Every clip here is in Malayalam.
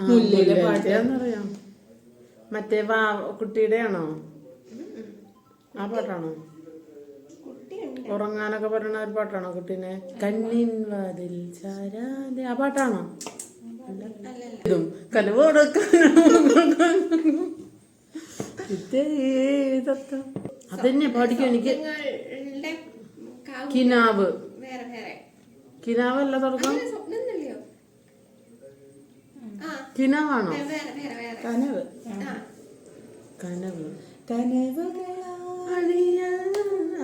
മുല്ലിലെ പാട്ടാന്നറിയാം. മറ്റേ കുട്ടിയുടെ ആണോ? ആ പാട്ടാണോ? ഉറങ്ങാനൊക്കെ പറയുന്ന ഒരു പാട്ടാണോ കുട്ടീനെ? കണ്ണിൻ വാതിൽ ചാരാതെ ആ പാട്ടാണോ? ഇതും അതന്നെ പാടിക്കും എനിക്ക്. കിനാവ് കിനാവല്ല തുടക്കം. കിനാവാണോ? കനവ് കനവ് കനവ്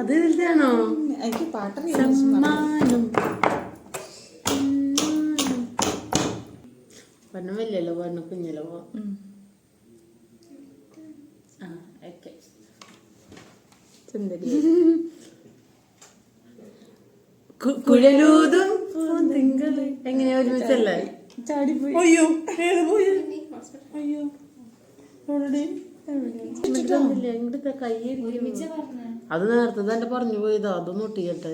അത് ഇതിലാണോ? എനിക്ക് പാട്ടറിയാം. പറഞ്ഞ വല്ലല്ലോ പറഞ്ഞ കുഞ്ഞല്ലോ. കുഴലൂതും എങ്ങനെയാ ഒരുമിച്ചല്ലേ? ചാടിപ്പോയി. അയ്യോ അയ്യോ ഇങ്ങോട്ട് കൈ അത് നേരത്തെ തന്നെ പറഞ്ഞു പോയതോ. അതൊന്നും ഒട്ടിക്കട്ടെ.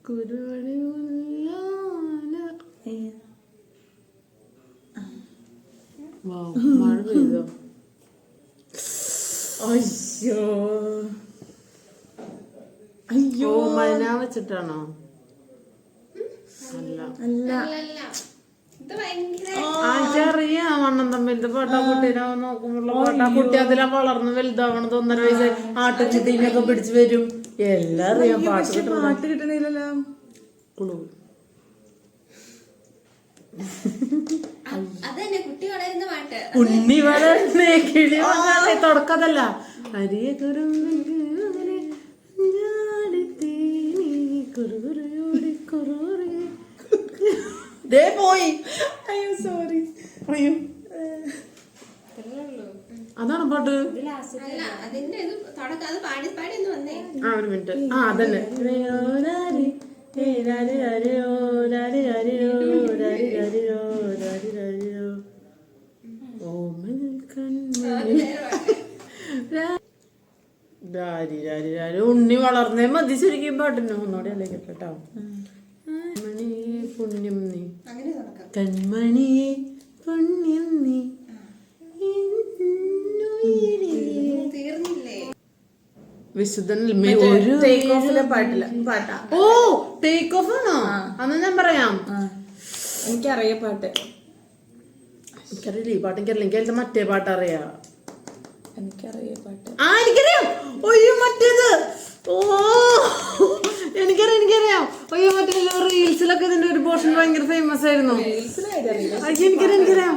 കുരുവടി മഴ പെയ്തോ? അയ്യോ അയ്യോ മഴ വെച്ചിട്ടാണോ? അല്ല എനിക്കറിയാം. വണ്ണം തമ്മിലത്തെ പാട്ടാ. കുട്ടീനെ നോക്കുമ്പോഴുള്ള പാട്ടാ. കുട്ടി അതിലാ വളർന്ന് വലുതാവണത്. 1.5 വയസ്സ് ആട്ടുകുട്ടീനൊക്കെ പിടിച്ചു വരും. എല്ലാം അറിയാം. പാട്ട് കിട്ടണില്ലല്ലോ. ഉണ്ണി വളർന്നേ കിളി തുടക്കതല്ല. അരിയ ദേ പോയി. അയ്യോ സോറി. അയ്യോ അതാണ് പാട്ട്. ആ ഒരു മിനിറ്റ്. ആ അതന്നെ. ഉണ്ണി വളർന്നേ മതി ശരിക്കും പാട്ടിന്. ഒന്നോടെ അല്ലേ കേട്ടോ. മണിയെ പുണ്യം നീ കൺമണിയെ പുണ്യം നീ വിശുദ്ധൻ ഒരു പാട്ടാ. ഓ ടേക്ക് ഓഫ് ആണോ? അന്ന് ഞാൻ പറയാം. എനിക്കറിയാം പാട്ട്. എനിക്കറിയില്ല ഈ പാട്ട്. എനിക്കറിയില്ല. എനിക്ക് മറ്റേ പാട്ട് അറിയാം. എനിക്കറിയാം പാട്ട്. ആ എനിക്കറിയാം. ഒയ്യോ മറ്റേത്. ഓ എനിക്കറിയാം. അയ്യോ മറ്റേ റീൽസിലൊക്കെ ഇതിന്റെ ഒരു പോർഷൻ ഭയങ്കര ഫേമസ് ആയിരുന്നു. എനിക്കറിയാം.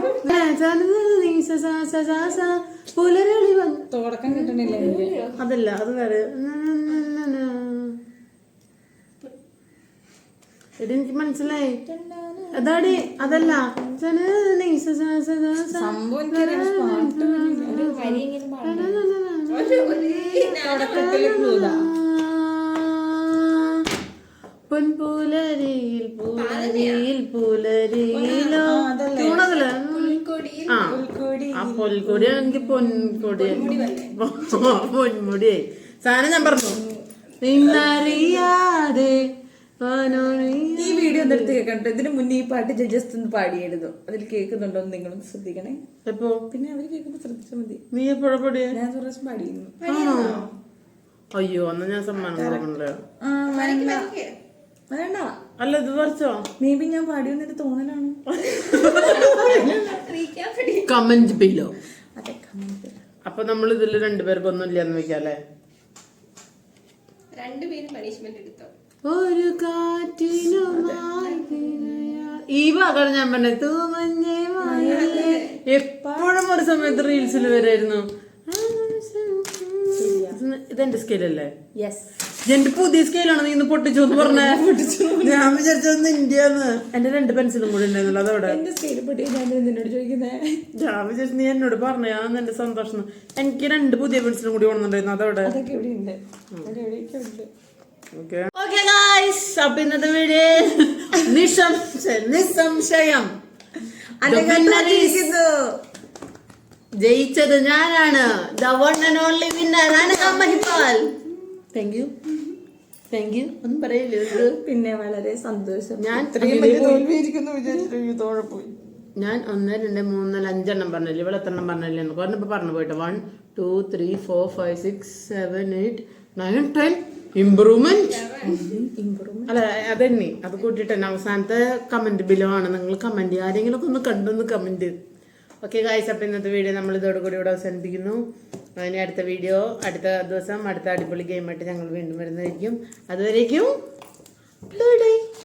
പുലരളി തുടക്കം കിട്ടണില്ല. അതല്ല അത് വേറെ. എനിക്ക് മനസ്സിലായി. അതാടി അതല്ല. പൊൻപുലരിയിൽ പുലരിയിലോ ആ പൊൽക്കൊടി എനിക്ക് പൊൻകൊടി പൊന്മുടിയായി സാധനം ഞാൻ പറഞ്ഞു. നിന്നറിയാതെ ഈ വീഡിയോ എന്തെടുത്ത് കേൾക്കണ്ടോ? ഇതിന് മുന്നേ ഈ പാട്ട് ജസ്റ്റ് ഒന്ന് പാടിയെഴുതോ. അതിൽ കേൾക്കുന്നുണ്ടോ എന്ന് നിങ്ങളും ശ്രദ്ധിക്കണേ. എപ്പോ? പിന്നെ അവര് കേൾക്കുമ്പോ ശ്രദ്ധിച്ചാൽ മതി. നീ എപ്പോഴാ പാടിയ? ഞാൻ പ്രാവശ്യം പാടിയിരുന്നു. അയ്യോ അന്ന് ഞാൻ സമ്മാനം കൊടുക്കണ്ടോ? വേണ്ട. അല്ല ഇത് പറിച്ചോ? മേ ബി ഞാൻ പാടിയെന്നൊരു തോന്നലാണ്. Comment below. അതെ കമന്റ്. അപ്പൊ നമ്മൾ ഇതിൽ രണ്ടുപേർക്കൊന്നും ഇല്ലെന്ന് വെക്കാല്ലേ? ഒരു കാറ്റിനുമായി ഈ ഭാഗമാണ് ഞാൻ പറഞ്ഞത്. എപ്പോഴും ഒരു സമയത്ത് റീൽസിൽ വരായിരുന്നു. ഇതെന്റെ സ്കെയിലല്ലേ? എന്റെ പുതിയ സ്കെയിലാണ്. നീ ഇന്ന് പൊട്ടിച്ചു എന്ന് പറഞ്ഞ ഞാൻ വിചാരിച്ചത് ഇന്ത്യന്ന്. എന്റെ 2 പെൻസിലും കൂടി ഉണ്ടായിരുന്നല്ലോ അതവിടെ. ഞാൻ വിചാരിച്ചു നീ എന്നോട് പറഞ്ഞാന്ന്. എന്റെ സന്തോഷം. എനിക്ക് 2 പുതിയ പെൻസിലും കൂടി കൊണ്ടുണ്ടായിരുന്നു അതവിടെ. അപ്പൊ ഇന്നത്തെ വീഡിയോ നിസ്സംശയം ജയിച്ചത് ഞാനാണ്. The one and only winner Anagha Mahipal. Thank you ഒന്നും പറയില്ലേ? പിന്നെ വളരെ സന്തോഷം. ഞാൻ തോൽവിയിരിക്കുന്നു വിചാരിച്ചിട്ട് തോഴപ്പോയി. ഞാൻ 1 2 3 4 5 പറഞ്ഞില്ലേ, ഇവിടെ എത്ര പറഞ്ഞില്ലേ എന്ന് പറഞ്ഞപ്പോൾ പറഞ്ഞു പോയിട്ട് 1 2 3 4 5 6 7 8 9 10 ഇംപ്രൂവ്മെന്റ്. അല്ല അതെന്നെ അത് കൂട്ടിയിട്ട് തന്നെ അവസാനത്തെ കമന്റ് ബിലോ ആണ്. നിങ്ങൾ കമന്റ് ആരെങ്കിലും ഒക്കെ ഒന്ന് കണ്ടൊന്ന് കമന്റ്. ഓക്കെ ഗൈസ്, അപ്പം ഇന്നത്തെ വീഡിയോ നമ്മൾ ഇതോടുകൂടി ഇവിടെ അവസാനിപ്പിക്കുന്നു. അതിന് അടുത്ത വീഡിയോ അടുത്ത ദിവസം അടുത്ത അടിപൊളി ഗെയിമായിട്ട് ഞങ്ങൾ വീണ്ടും വരുന്നതായിരിക്കും. അതുവരേക്കും ബൈ.